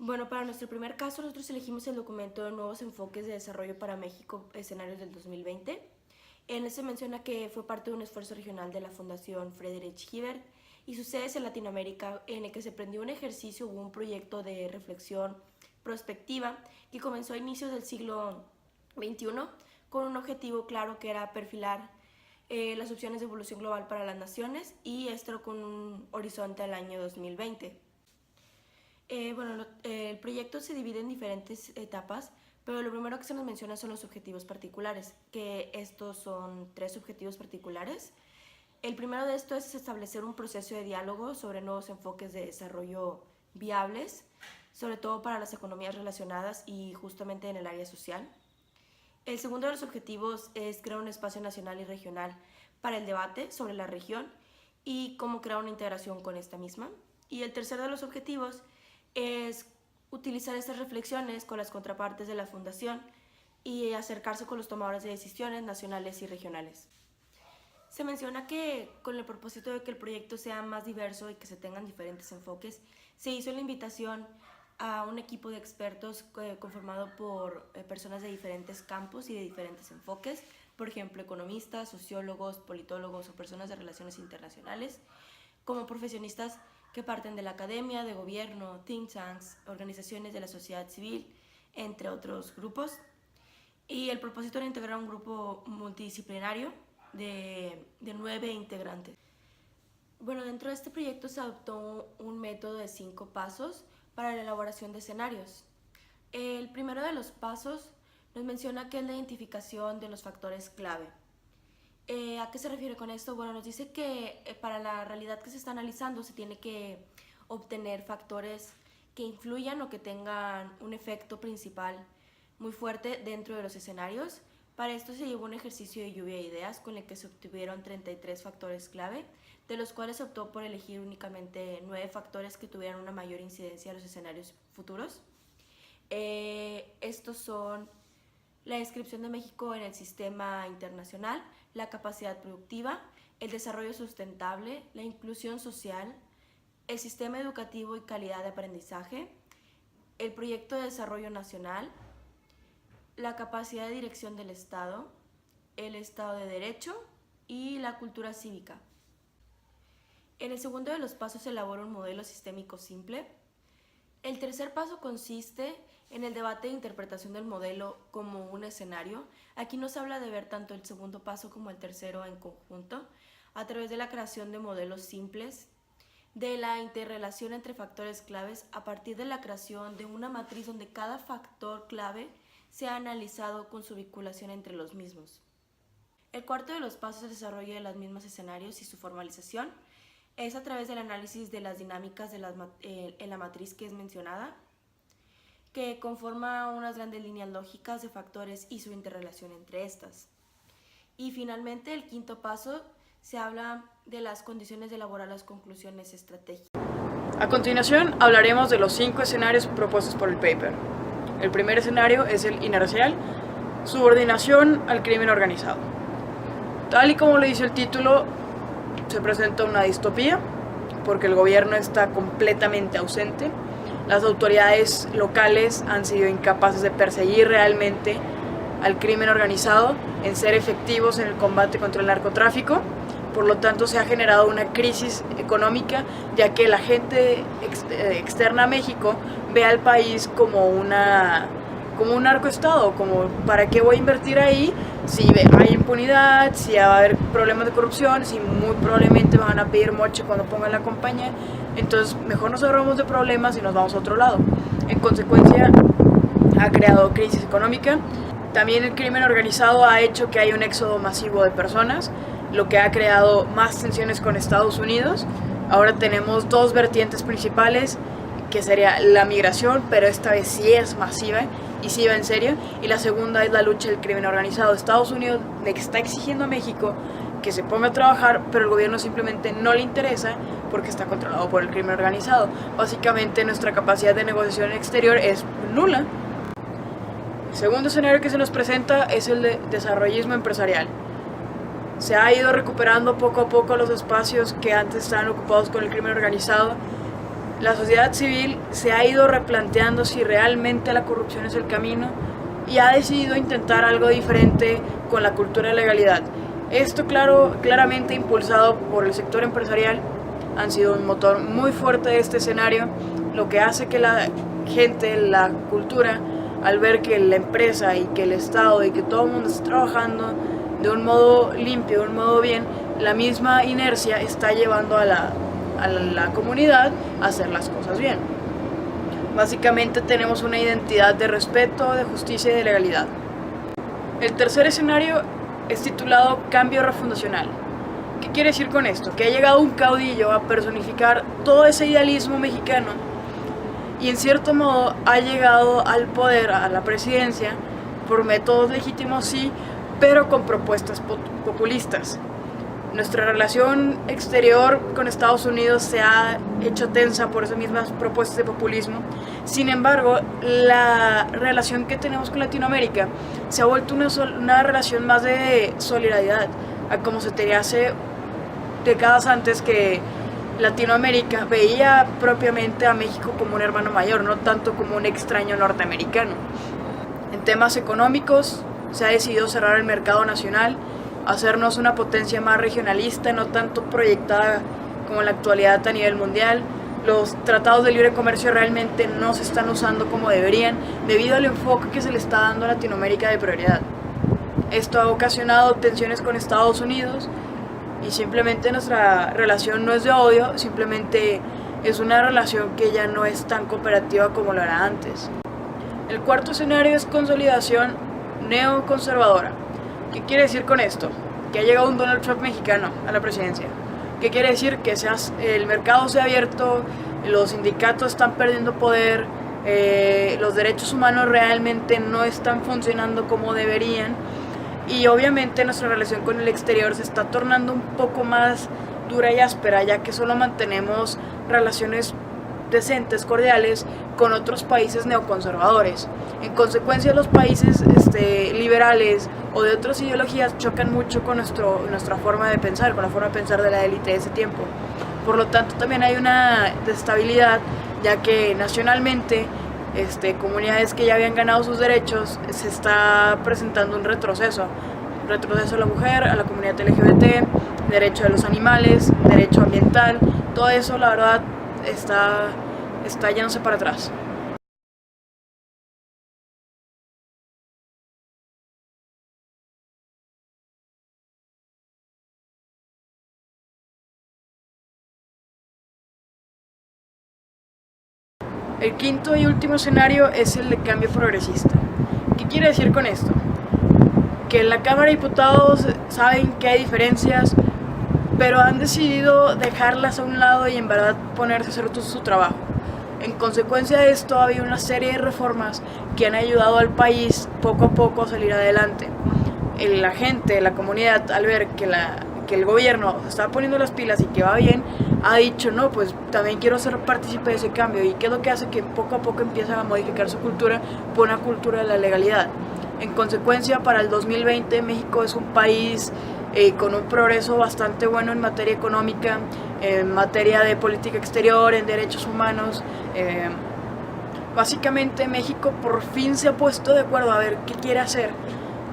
Bueno, para nuestro primer caso, nosotros elegimos el documento de Nuevos Enfoques de Desarrollo para México, escenarios del 2020. En ese menciona que fue parte de un esfuerzo regional de la Fundación Friedrich Ebert y su sede es en Latinoamérica, en el que se prendió un ejercicio o un proyecto de reflexión prospectiva que comenzó a inicios del siglo XXI con un objetivo claro que era perfilar las opciones de evolución global para las naciones y esto con un horizonte al año 2020. El proyecto se divide en diferentes etapas, pero lo primero que se nos menciona son los objetivos particulares, que estos son 3 objetivos particulares. El primero de estos es establecer un proceso de diálogo sobre nuevos enfoques de desarrollo viables, sobre todo para las economías relacionadas y justamente en el área social. El segundo de los objetivos es crear un espacio nacional y regional para el debate sobre la región y cómo crear una integración con esta misma. Y el tercero de los objetivos es utilizar estas reflexiones con las contrapartes de la Fundación y acercarse con los tomadores de decisiones nacionales y regionales. Se menciona que con el propósito de que el proyecto sea más diverso y que se tengan diferentes enfoques, se hizo la invitación a un equipo de expertos conformado por personas de diferentes campos y de diferentes enfoques, por ejemplo, economistas, sociólogos, politólogos o personas de relaciones internacionales, como profesionistas que parten de la academia, de gobierno, think tanks, organizaciones de la sociedad civil, entre otros grupos. Y el propósito era integrar un grupo multidisciplinario de 9 integrantes. Bueno, dentro de este proyecto se adoptó un método de 5 pasos para la elaboración de escenarios. El primero de los pasos nos menciona que es la identificación de los factores clave. ¿A qué se refiere con esto? Bueno, nos dice que para la realidad que se está analizando se tiene que obtener factores que influyan o que tengan un efecto principal muy fuerte dentro de los escenarios. Para esto se llevó un ejercicio de lluvia de ideas con el que se obtuvieron 33 factores clave, de los cuales se optó por elegir únicamente 9 factores que tuvieran una mayor incidencia en los escenarios futuros. Estos son la inscripción de México en el sistema internacional, la capacidad productiva, el desarrollo sustentable, la inclusión social, el sistema educativo y calidad de aprendizaje, el proyecto de desarrollo nacional, la capacidad de dirección del Estado, el Estado de Derecho y la cultura cívica. En el segundo de los pasos se elabora un modelo sistémico simple. El tercer paso consiste en el debate de interpretación del modelo como un escenario. Aquí nos habla de ver tanto el segundo paso como el tercero en conjunto, a través de la creación de modelos simples, de la interrelación entre factores claves a partir de la creación de una matriz donde cada factor clave sea analizado con su vinculación entre los mismos. El cuarto de los pasos es el desarrollo de los mismos escenarios y su formalización. Es a través del análisis de las dinámicas en la matriz que es mencionada, que conforma unas grandes líneas lógicas de factores y su interrelación entre estas. Y finalmente, el quinto paso se habla de las condiciones de elaborar las conclusiones estratégicas. A continuación, hablaremos de los 5 escenarios propuestos por el paper. El primer escenario es el inercial, subordinación al crimen organizado. Tal y como le dice el título, se presenta una distopía porque el gobierno está completamente ausente. Las autoridades locales han sido incapaces de perseguir realmente al crimen organizado, en ser efectivos en el combate contra el narcotráfico. Por lo tanto, se ha generado una crisis económica, ya que la gente externa a México ve al país como un narcoestado, como ¿para qué voy a invertir ahí si hay impunidad, si va a haber problemas de corrupción, si muy probablemente van a pedir moche cuando pongan la compañía? Entonces, mejor nos ahorramos de problemas y nos vamos a otro lado. En consecuencia, ha creado crisis económica. También el crimen organizado ha hecho que haya un éxodo masivo de personas, lo que ha creado más tensiones con Estados Unidos. Ahora tenemos 2 vertientes principales, que sería la migración, pero esta vez sí es masiva y sí va en serio, y la segunda es la lucha del crimen organizado. Estados Unidos le está exigiendo a México que se ponga a trabajar, pero el gobierno simplemente no le interesa porque está controlado por el crimen organizado. Básicamente nuestra capacidad de negociación exterior es nula. El segundo escenario que se nos presenta es el de desarrollismo empresarial. Se ha ido recuperando poco a poco los espacios que antes estaban ocupados con el crimen organizado. la sociedad civil se ha ido replanteando si realmente la corrupción es el camino y ha decidido intentar algo diferente con la cultura de legalidad. Esto claramente impulsado por el sector empresarial, han sido un motor muy fuerte de este escenario, lo que hace que la gente, la cultura, al ver que la empresa y que el Estado y que todo el mundo está trabajando de un modo limpio, de un modo bien, la misma inercia está llevando a la comunidad a hacer las cosas bien. Básicamente tenemos una identidad de respeto, de justicia y de legalidad. El tercer escenario es titulado Cambio Refundacional. ¿Qué quiere decir con esto? Que ha llegado un caudillo a personificar todo ese idealismo mexicano y en cierto modo ha llegado al poder, a la presidencia, por métodos legítimos sí, pero con propuestas populistas. Nuestra relación exterior con Estados Unidos se ha hecho tensa por esas mismas propuestas de populismo. Sin embargo, la relación que tenemos con Latinoamérica se ha vuelto una relación más de solidaridad, a como se tenía hace décadas antes, que Latinoamérica veía propiamente a México como un hermano mayor, no tanto como un extraño norteamericano. En temas económicos, se ha decidido cerrar el mercado nacional, hacernos una potencia más regionalista, no tanto proyectada como en la actualidad a nivel mundial. Los tratados de libre comercio realmente no se están usando como deberían, debido al enfoque que se le está dando a Latinoamérica de prioridad. Esto ha ocasionado tensiones con Estados Unidos y simplemente nuestra relación no es de odio, simplemente es una relación que ya no es tan cooperativa como lo era antes. El cuarto escenario es consolidación neoconservadora. ¿Qué quiere decir con esto? Que ha llegado un Donald Trump mexicano a la presidencia. ¿Qué quiere decir? Que el mercado se ha abierto, los sindicatos están perdiendo poder, los derechos humanos realmente no están funcionando como deberían y obviamente nuestra relación con el exterior se está tornando un poco más dura y áspera, ya que solo mantenemos relaciones decentes, cordiales con otros países neoconservadores. En consecuencia, los países liberales o de otras ideologías chocan mucho con nuestra forma de pensar, con la forma de pensar de la élite de ese tiempo. Por lo tanto, también hay una desestabilidad, ya que nacionalmente comunidades que ya habían ganado sus derechos se está presentando un retroceso a la mujer, a la comunidad LGBT, derecho de los animales, derecho ambiental, todo eso la verdad está yéndose para atrás. El quinto y último escenario es el de cambio progresista. ¿Qué quiere decir con esto? Que en la Cámara de Diputados saben que hay diferencias, pero han decidido dejarlas a un lado y en verdad ponerse a hacer su trabajo. En consecuencia de esto, ha habido una serie de reformas que han ayudado al país poco a poco a salir adelante. La gente, la comunidad, al ver que el gobierno se está poniendo las pilas y que va bien, ha dicho, no, pues también quiero ser partícipe de ese cambio. ¿Y qué es lo que hace? Que poco a poco empiezan a modificar su cultura por una cultura de la legalidad. En consecuencia, para el 2020, México es un país con un progreso bastante bueno en materia económica, en materia de política exterior, en derechos humanos. Básicamente México por fin se ha puesto de acuerdo a ver qué quiere hacer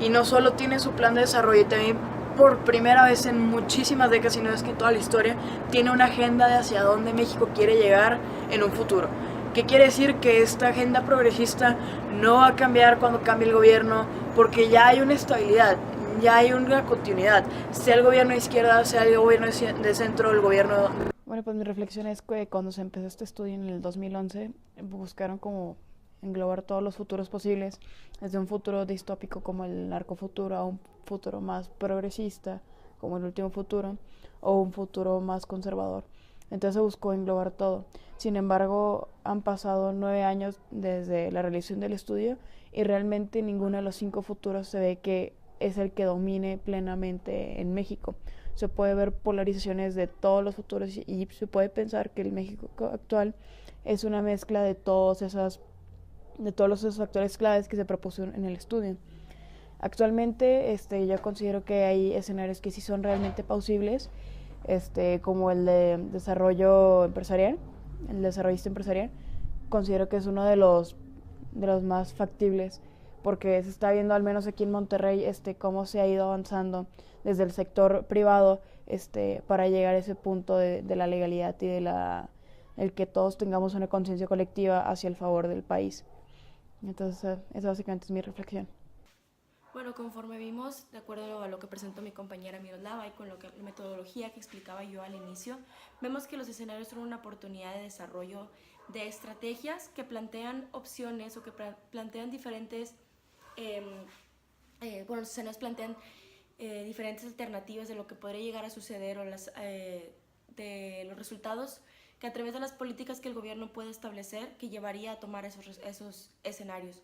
y no solo tiene su plan de desarrollo, y también por primera vez en muchísimas décadas, si no es que en toda la historia, tiene una agenda de hacia dónde México quiere llegar en un futuro. ¿Qué quiere decir? Que esta agenda progresista no va a cambiar cuando cambie el gobierno, porque ya hay una estabilidad, ya hay una continuidad, sea el gobierno de izquierda, sea el gobierno de centro, el gobierno... Bueno, pues mi reflexión es que cuando se empezó este estudio en el 2011, buscaron como englobar todos los futuros posibles, desde un futuro distópico como el narcofuturo a un futuro más progresista, como el último futuro, o un futuro más conservador. Entonces se buscó englobar todo. Sin embargo, han pasado 9 años desde la realización del estudio y realmente ninguno de los 5 futuros se ve que es el que domine plenamente en México. Se puede ver polarizaciones de todos los futuros y se puede pensar que el México actual es una mezcla de todos esos factores claves que se propusieron en el estudio. Actualmente yo considero que hay escenarios que sí son realmente plausibles, como el de desarrollo empresarial, el desarrollista empresarial, considero que es uno de los más factibles, porque se está viendo al menos aquí en Monterrey cómo se ha ido avanzando desde el sector privado para llegar a ese punto de la legalidad y el que todos tengamos una conciencia colectiva hacia el favor del país. Entonces, esa básicamente es mi reflexión. Bueno, conforme vimos, de acuerdo a lo que presentó mi compañera Miroslava y con la metodología que explicaba yo al inicio, vemos que los escenarios son una oportunidad de desarrollo de estrategias que plantean opciones o que plantean diferentes, los escenarios plantean diferentes alternativas de lo que podría llegar a suceder o de los resultados que a través de las políticas que el gobierno puede establecer que llevaría a tomar esos escenarios.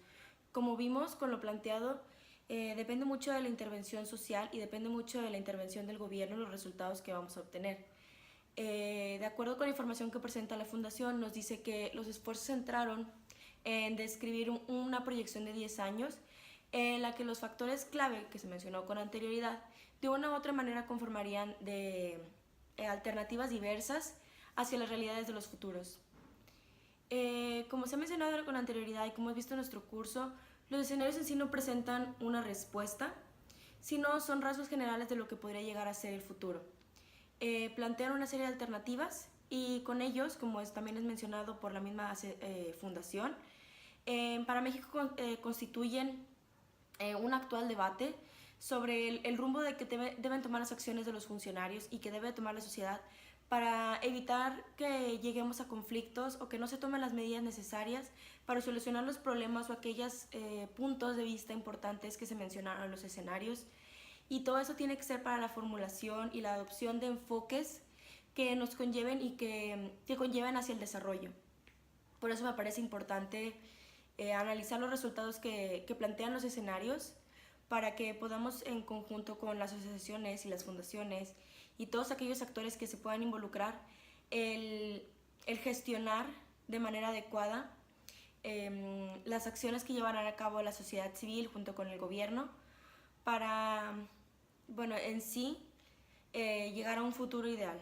Como vimos con lo planteado, depende mucho de la intervención social y depende mucho de la intervención del gobierno los resultados que vamos a obtener. De acuerdo con la información que presenta la Fundación, nos dice que los esfuerzos se centraron en describir una proyección de 10 años en la que los factores clave que se mencionó con anterioridad de una u otra manera conformarían de alternativas diversas hacia las realidades de los futuros. Como se ha mencionado con anterioridad y como hemos visto en nuestro curso, los escenarios en sí no presentan una respuesta, sino son rasgos generales de lo que podría llegar a ser el futuro. Plantean una serie de alternativas y con ellos, como también es mencionado por la misma fundación, para México constituyen un actual debate sobre el rumbo de que deben tomar las acciones de los funcionarios y que debe tomar la sociedad para evitar que lleguemos a conflictos o que no se tomen las medidas necesarias para solucionar los problemas o aquellos puntos de vista importantes que se mencionaron en los escenarios. Y todo eso tiene que ser para la formulación y la adopción de enfoques que nos conlleven y que conlleven hacia el desarrollo. Por eso me parece importante analizar los resultados que plantean los escenarios para que podamos en conjunto con las asociaciones y las fundaciones y todos aquellos actores que se puedan involucrar el gestionar de manera adecuada las acciones que llevarán a cabo la sociedad civil junto con el gobierno para, en sí, llegar a un futuro ideal.